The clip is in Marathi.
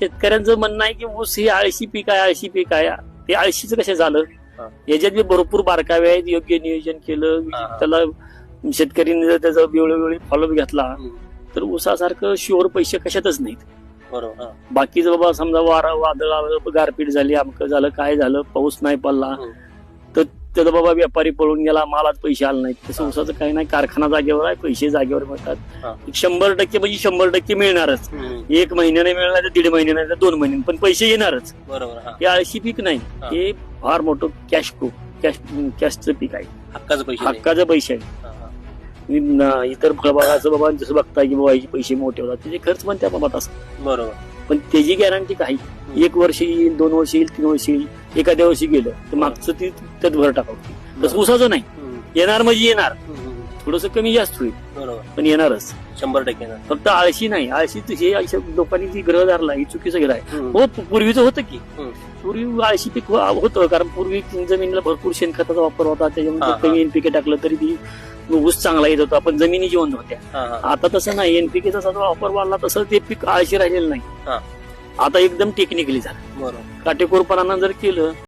शेतकऱ्यांचं म्हणणं आहे की ऊस ही आळशी पीक आहे, आळशी पीक आहे. ते आळशीचं कसं झालं? याच्यात बी भरपूर बारकावे आहेत. योग्य नियोजन केलं, त्याला शेतकऱ्यांनी जर त्याचा वेळोवेळी फॉलोअप घेतला तर ऊसासारखं शुअर पैसे कशातच नाहीत. बरोबर. बाकीचं बाबा समजा वारा वादळ आलं, गारपीट झाली, अमकं झालं, काय झालं, पाऊस नाही पडला तर त्याला बाबा व्यापारी पळून गेला, मालात पैसे आले नाहीत. तसं ऊसाचं काही नाही. कारखाना जागेवर आहे, पैसे जागेवर मिळतात. 100% म्हणजे 100% मिळणारच. 1 महिन्याने मिळणार तर 1.5 महिन्याने तर 2 महिन्याने, पण पैसे येणारच. बरोबर. हे आळशी पीक नाही, हे फार मोठं कॅशचं पीक आहे. हक्काचं पैसे आहे. इतर फळबागाचं बाबा जसं बघताय की बाबा याचे पैसे मोठे होतात, त्याचे खर्च पण त्या बाबत असतात. बरोबर. पण त्याची गॅरंटी काही 1 वर्ष येईल, 2 वर्ष येईल, 3 वर्ष येईल. एखाद्या वर्षी गेलं तर मागचं ती त्यात भर टाकावं. तसं ऊसाचं नाही. येणार म्हणजे येणार, थोडस कमी जास्त होईल पण येणारच 100%. फक्त आळशी नाही. आळशी हे लोकांनी जी ग्रह धरला ही चुकीचं ग्रह आहे. हो, पूर्वीचं होतं की पूर्वी आळशी पीक होतं, कारण पूर्वी जमिनीला भरपूर शेणखताचा वापर होता. त्याच्यामध्ये कमी एनपीके टाकलं तरी ती ऊस चांगला येत होता, पण जमिनी जिवंत होत्या. आता तसं नाही. एनपीकेचा जसा वापर वाढला तसं ते पीक आळशी राहिलेलं नाही. आता एकदम टेक्निकली झालं. काटेकोरपणानं जर केलं